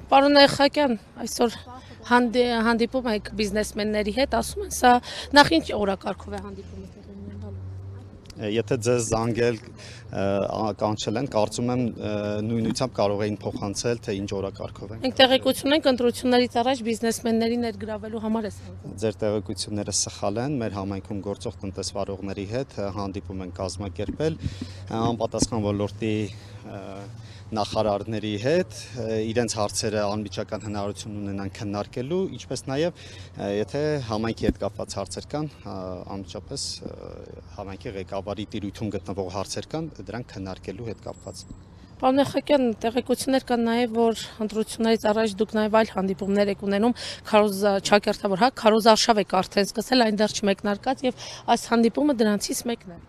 Պարոն Էխակյան, այսօր հանդիպում եք բիզնեսմենների հետ, ասում են, սա նախ ինչ օրակարգով է հանդիպումը տեղի ունենալու։ Եթե ձեզ զանգել կանչել են, կարծում եմ նույնությամբ կարող էին փոխանցել, թե ինչ օրակարգով են։ Մենք տեղեկություն ենք ընտրություններից առաջ բիզնեսմենների ներգրավելու համար է սա։ Ձեր տեղեկությունները սխալ են, մեր համայնքում գործող տնտեսվարողների հետ հանդիպում են կազմակերպել անպատասխան ոլորտի նախարարների հետ, իրենց հարցերը անմիջական հնարավորություն ունենան քննարկելու, ինչպես նաև եթե համայնքի հետ կապված հարցեր կան, անմիջապես համայնքի ղեկավարի տիրույթում գտնվող հարցեր կան, դրանք քննարկելու հետ կապված։ Պարոն Էխակյան, տեղեկություններ կան նաև, որ ընտրություններից առաջ դուք նաև այլ հանդիպումներ եք ունենում, ճակերտավոր, քարոզարշավ եք արդեն սկսել, այն դեռ չմեկնարկած եւ այս հանդիպումը դրանցից մեկն է։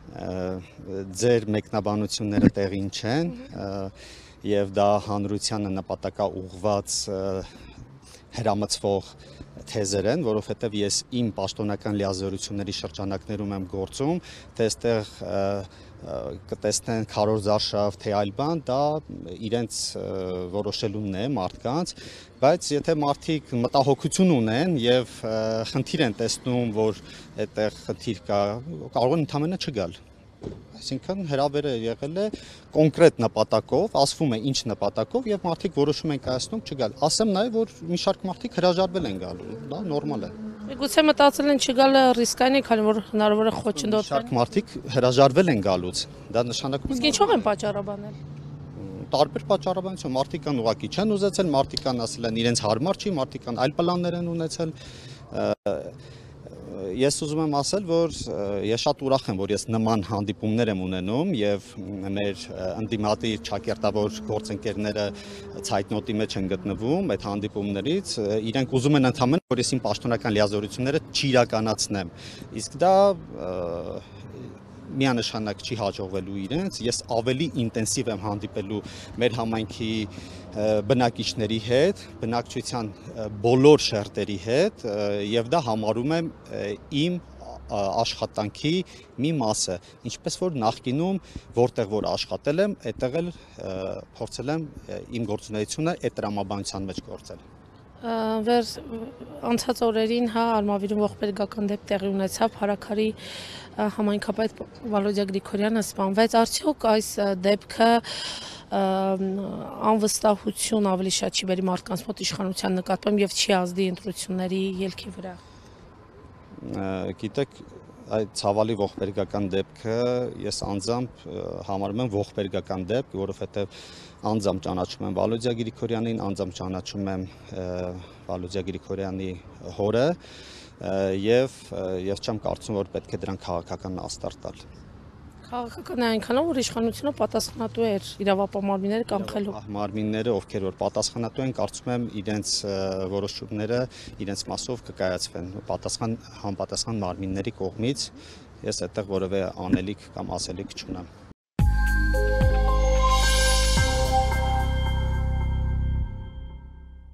Ձեր մեկնաբանությունները տեղին չեն եւ դա հանրությանը նպատակաուղղված հրամցվող թեզեր են, որովհետեւ ես իմ պաշտոնական լիազորությունների շրջանակներում եմ գործում, թե այստեղ կտեսնեն քարոզարշավ, թե այլ բան, դա իրենց որոշելունն է մարդկանց, բայց եթե մարդիկ մտահոգություն ունեն եւ խնդիր են տեսնում, որ այդտեղ խնդիր կա, կարող են ընդհանրապես չգալ։ Այսինքն հրավերը եղել է կոնկրետ նպատակով, ասվում է ինչ նպատակով եւ մարդիկ որոշում են կայացնում չգալ։ Ասեմ նաեւ, որ մի շարք մարդիկ հրաժարվել են գալու, դա նորմալ է։ Գուցե մտածել են չգալը ռիսկային է, քանի որ հնարավոր է խոչընդոտվեն։ Շարք մարդիկ հրաժարվել են գալուց։ Դա նշանակում է։ Իսկ ինչով են պատճառաբանել։ Տարբեր պատճառաբանություն, մարդիկ կան ուղղակի չեն ուզեցել, մարդիկ կան ասել են իրենց հարմար չի, մարդիկ կան այլ պլաններ են ունեցել։ Ես ուզում եմ ասել, որ ես շատ ուրախ եմ, որ ես նման հանդիպումներ եմ ունենում եւ մեր ընդդիմադիր ճակերտավոր գործընկերները ցայտնոտի մեջ են գտնվում այդ հանդիպումներից, իրենք ուզում են ընդհանրապես, որ ես իմ պաշտոնական լիազորությունները չիրականացնեմ։ Իսկ դա միանշանակ չի հաջողվելու իրենց, ես ավելի ինտենսիվ եմ հանդիպելու մեր համայնքի բնակիչների հետ, բնակչության բոլոր շերտերի հետ եւ դա համարում եմ իմ աշխատանքի մի մասը, ինչպես որ նախկինում որտեղ որ աշխատել եմ, այդտեղ էլ փորձել եմ իմ գործունեությունը այդ տրամաբանության մեջ գործել։ Անցած օրերին Արմավիրում ողբերգական դեպք տեղի ունեցավ, Հարաքարի համայնքապետ Վալոդիա Գրիգորյանը սպանվեց, արդյոք այս դեպքը անվստահություն ավելի շատ չի բերի մարդկանց մոտ իշխանության նկատմամբ եւ չի ազդի ընտրությունների ելքի վրա։ Գիտեք, այդ ցավալի ողբերգական դեպքը ես անձամբ համարում եմ ողբերգական դեպք, որովհետև անձամբ ճանաչում եմ Վալոդիա Գրիգորյանին, անձամբ ճանաչում եմ Վալոդիա Գրիգորյանի հորը եւ ես չեմ կարծում, որ պետք է դրան քաղաքական աստար տալ։ Քաղաքական է այնքանով, որ իշխանությունը պատասխանատու էր իրավապահ մարմինները կանխելու։ Մարմինները, ովքեր որ պատասխանատու են, կարծում եմ իրենց որոշումները իրենց մասով կկայացվեն համապատասխան մարմինների կողմից։ Ես այդտեղ որևէ անելիք կամ ասելիք չունեմ։